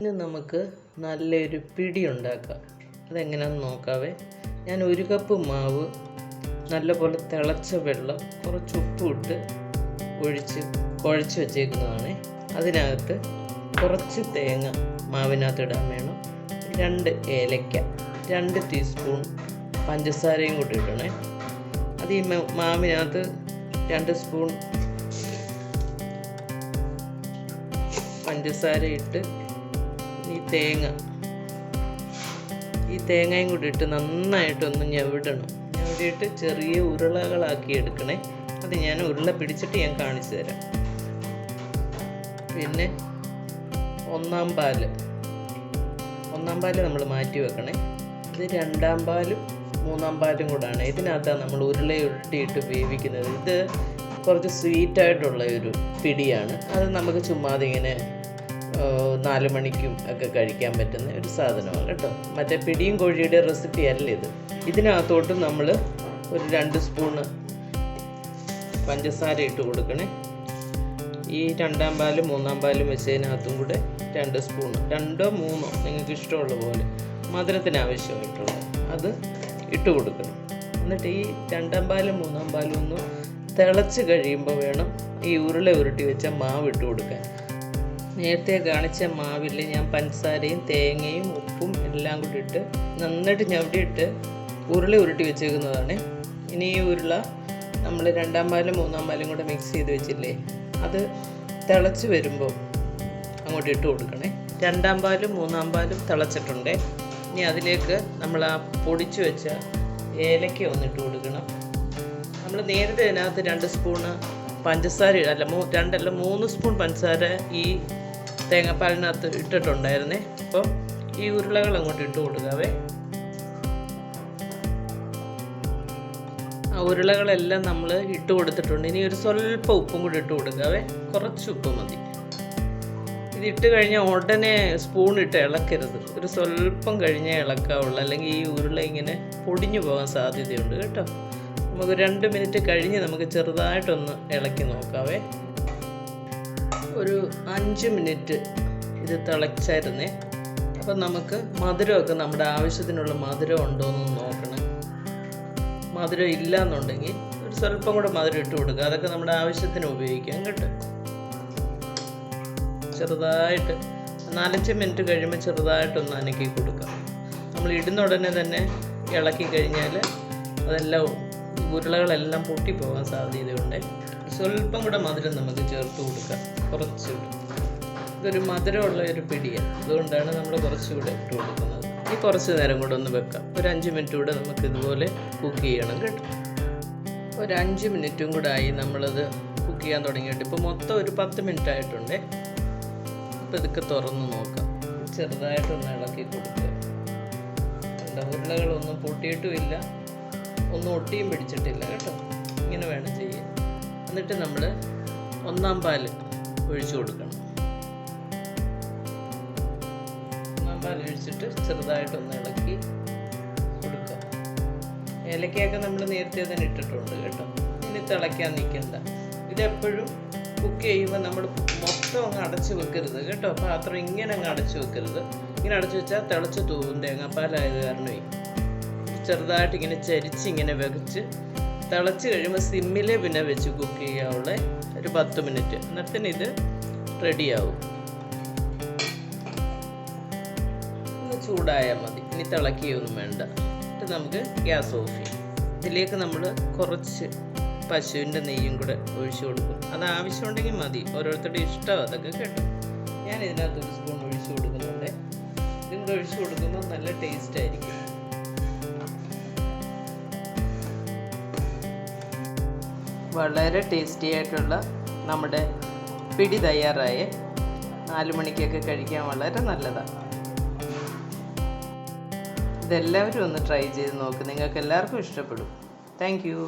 ഇന്ന് നമുക്ക് നല്ലൊരു പിടി ഉണ്ടാക്കാം. അതെങ്ങനെയാണെന്ന് നോക്കാവേ. ഞാൻ 1 കപ്പ് മാവ് നല്ലപോലെ തിളച്ച വെള്ളം കുറച്ച് ഉപ്പ് ഇട്ട് ഒഴിച്ച് കുഴച്ച് വെച്ചേക്കുന്നതാണ്. അതിനകത്ത് കുറച്ച് തേങ്ങ മാവിനകത്ത് ഇടാൻ വേണം. 2 ഏലക്ക, 2 ടീസ്പൂൺ പഞ്ചസാരയും കൂടി ഇടണേ. അത് ഈ മാവിനകത്ത് 2 സ്പൂൺ പഞ്ചസാര ഇട്ട് ഈ തേങ്ങയും കൂടി ഇട്ട് നന്നായിട്ടൊന്ന് ഞവിടിയിട്ട് ചെറിയ ഉരുളകളാക്കി എടുക്കണേ. അത് ഞാൻ ഉരുള പിടിച്ചിട്ട് ഞാൻ കാണിച്ചു തരാം. പിന്നെ ഒന്നാം പാല് നമ്മൾ മാറ്റി വെക്കണേ. ഇത് 2-ാം പാലും 3-ാം പാലും കൂടാണ്. ഇതിനകത്താണ് നമ്മൾ ഉരുട്ടിയിട്ട് വേവിക്കുന്നത്. ഇത് കുറച്ച് സ്വീറ്റായിട്ടുള്ള ഒരു പിടിയാണ്. അത് നമുക്ക് ചുമ്മാതെ ഇങ്ങനെ 4 മണിക്കും ഒക്കെ കഴിക്കാൻ പറ്റുന്ന ഒരു സാധനമാണ് കേട്ടോ. മറ്റേ പിടിയും കോഴിയുടെ റെസിപ്പി അല്ല ഇത്. ഇതിനകത്തോട്ട് നമ്മൾ ഒരു 2 സ്പൂണ് പഞ്ചസാര ഇട്ട് കൊടുക്കണേ. ഈ 2-ാം പാലും 3-ാം പാലും വെച്ചതിനകത്തും കൂടെ 2 സ്പൂണ്, 2-ഓ 3-ഓ നിങ്ങൾക്ക് ഇഷ്ടമുള്ള പോലെ മധുരത്തിന് ആവശ്യമായിട്ടുള്ളത് അത് ഇട്ട് കൊടുക്കണം. എന്നിട്ട് ഈ 2-ാം പാലും 3-ാം പാലും ഒന്ന് തിളച്ച് കഴിയുമ്പോൾ വേണം ഈ ഉരുട്ടി വെച്ച മാവ് ഇട്ട് കൊടുക്കാൻ. നേരത്തെ കാണിച്ച മാവിൽ ഞാൻ പഞ്ചസാരയും തേങ്ങയും ഉപ്പും എല്ലാം കൂടി ഇട്ട് നന്നായിട്ട് ഞവടിയിട്ട് ഉരുട്ടി വെച്ചേക്കുന്നതാണ്. ഇനി ഈ ഉരുള നമ്മൾ 2-ാം പാലും 3-ാം പാലും കൂടെ മിക്സ് ചെയ്ത് വെച്ചില്ലേ, അത് തിളച്ച് വരുമ്പോൾ അങ്ങോട്ട് ഇട്ട് കൊടുക്കണേ. 2-ാം പാലും 3-ാം പാലും തിളച്ചിട്ടുണ്ട്. ഇനി അതിലേക്ക് നമ്മൾ ആ പൊടിച്ചു വെച്ച ഏലക്ക ഒന്നിട്ട് കൊടുക്കണം. നമ്മൾ നേരത്തെ അതിനകത്ത് 2 സ്പൂണ് പഞ്ചസാര 3 സ്പൂൺ പഞ്ചസാര ഈ തേങ്ങാപ്പാലിനകത്ത് ഇട്ടിട്ടുണ്ടായിരുന്നേ. അപ്പം ഈ ഉരുളകൾ അങ്ങോട്ട് ഇട്ട് കൊടുക്കാവേ. ആ ഉരുളകളെല്ലാം നമ്മൾ ഇട്ട് കൊടുത്തിട്ടുണ്ട്. ഇനി ഒരു സ്വല്പം ഉപ്പും കൂടി ഇട്ട് കൊടുക്കാവേ. കുറച്ച് ഉപ്പ് മതി. ഇതിട്ട് കഴിഞ്ഞാൽ ഉടനെ സ്പൂണിട്ട് ഇളക്കരുത്. ഒരു സ്വല്പം കഴിഞ്ഞേ ഇളക്കാവുള്ളൂ, അല്ലെങ്കിൽ ഈ ഉരുള ഇങ്ങനെ പൊടിഞ്ഞു പോകാൻ സാധ്യതയുണ്ട് കേട്ടോ. നമുക്ക് 2 മിനിറ്റ് കഴിഞ്ഞ് നമുക്ക് ചെറുതായിട്ടൊന്ന് ഇളക്കി നോക്കാവേ. ഒരു 5 മിനിറ്റ് ഇത് തിളച്ചായിരുന്നേ. അപ്പം നമുക്ക് മധുരമൊക്കെ നമ്മുടെ ആവശ്യത്തിനുള്ള മധുരം ഉണ്ടോ എന്ന് നോക്കണം. മധുരം ഇല്ല എന്നുണ്ടെങ്കിൽ ഒരു സ്വല്പം കൂടെ മധുരം ഇട്ട് കൊടുക്കുക. അതൊക്കെ നമ്മുടെ ആവശ്യത്തിന് ഉപയോഗിക്കാം കേട്ടോ. ചെറുതായിട്ട് 4-5 മിനിറ്റ് കഴിയുമ്പോൾ ചെറുതായിട്ടൊന്ന് അനക്കി കൊടുക്കാം. നമ്മൾ ഇടുന്ന ഉടനെ തന്നെ ഇളക്കി കഴിഞ്ഞാൽ അതെല്ലാം ഉരുളകളെല്ലാം പൊട്ടിപ്പോകാൻ സാധ്യതയുണ്ട്. സ്വല്പം കൂടെ മധുരം നമുക്ക് ചേർത്ത് കൊടുക്കാം. കുറച്ചുകൂടെ ഇതൊരു മധുരമുള്ള ഒരു പിടിയാണ്, അതുകൊണ്ടാണ് നമ്മൾ കുറച്ചുകൂടെ ഇട്ട് കൊടുക്കുന്നത്. ഈ കുറച്ച് നേരം കൂടെ ഒന്ന് വെക്കാം. ഒരു 5 മിനിറ്റ് കൂടെ നമുക്ക് ഇതുപോലെ കുക്ക് ചെയ്യണം കേട്ടോ. ഒരു 5 മിനിറ്റും കൂടെ ആയി നമ്മളത് കുക്ക് ചെയ്യാൻ തുടങ്ങിയിട്ട്. ഇപ്പോൾ മൊത്തം ഒരു 10 മിനിറ്റ് ആയിട്ടുണ്ട്. ഇപ്പോൾ ഇതൊക്കെ തുറന്ന് നോക്കാം. ചെറുതായിട്ടൊന്ന് ഇളക്കി കൊടുക്കുക. ഉരുളകളൊന്നും പൊട്ടിയിട്ടുമില്ല, ഒന്നും ഒട്ടിയും പിടിച്ചിട്ടില്ല കേട്ടോ. ഇങ്ങനെ വേണം ചെയ്യാൻ. എന്നിട്ട് നമ്മൾ 1-ാം പാല് ഒഴിച്ചു കൊടുക്കണം. 1-ാം പാൽ ഒഴിച്ചിട്ട് ചെറുതായിട്ടൊന്ന് ഇളക്കി കൊടുക്കുക. ഏലക്കയൊക്കെ നമ്മൾ നേരത്തെ തന്നെ ഇട്ടിട്ടുണ്ട് കേട്ടോ. ഇനി തിളയ്ക്കാൻ നിൽക്കണ്ട. ഇതെപ്പോഴും കുക്ക് ചെയ്യുമ്പോൾ നമ്മൾ മൊത്തം അങ്ങ് അടച്ചു വെക്കരുത് കേട്ടോ. പാത്രം ഇങ്ങനെ അങ്ങ് അടച്ചു വെക്കരുത്. ഇങ്ങനെ അടച്ചു വെച്ചാൽ തിളച്ച് തൂവും. തേങ്ങാപ്പാലായത് കാരണമേ ചെറുതായിട്ട് ഇങ്ങനെ ഇങ്ങനെ വെച്ച് തിളച്ച് കഴിയുമ്പോൾ സിമ്മിൽ പിന്നെ വെച്ച് കുക്ക് ചെയ്യാവുള്ള ഒരു 10 മിനിറ്റ്. എന്നിട്ട് ഇത് റെഡിയാവും. ഒന്ന് ചൂടായാൽ മതി. ഇനി തിളക്കുകയൊന്നും വേണ്ട. എന്നിട്ട് നമുക്ക് ഗ്യാസ് ഓഫ് ചെയ്യാം. ഇതിലേക്ക് നമ്മൾ കുറച്ച് പശുവിൻ്റെ നെയ്യും കൂടെ ഒഴിച്ചു കൊടുക്കും. അത് ആവശ്യമുണ്ടെങ്കിൽ മതി, ഓരോരുത്തരുടെ ഇഷ്ടം അതൊക്കെ കേട്ടോ. ഞാൻ ഇതിനകത്ത് 1 സ്പൂൺ ഒഴിച്ചു കൊടുക്കുന്നുണ്ട്. ഇതും കൂടെ ഒഴിച്ചു കൊടുക്കുമ്പോൾ നല്ല ടേസ്റ്റ് ആയിരിക്കും. വളരെ ടേസ്റ്റി ആയിട്ടുള്ള നമ്മുടെ പിടി തയ്യാറായ 4 മണിക്കൊക്കെ കഴിക്കാൻ വളരെ നല്ലതാണ്. ഇതെല്ലാവരും ഒന്ന് ട്രൈ ചെയ്ത് നോക്ക്. നിങ്ങൾക്ക് എല്ലാവർക്കും ഇഷ്ടപ്പെടും. Thank you.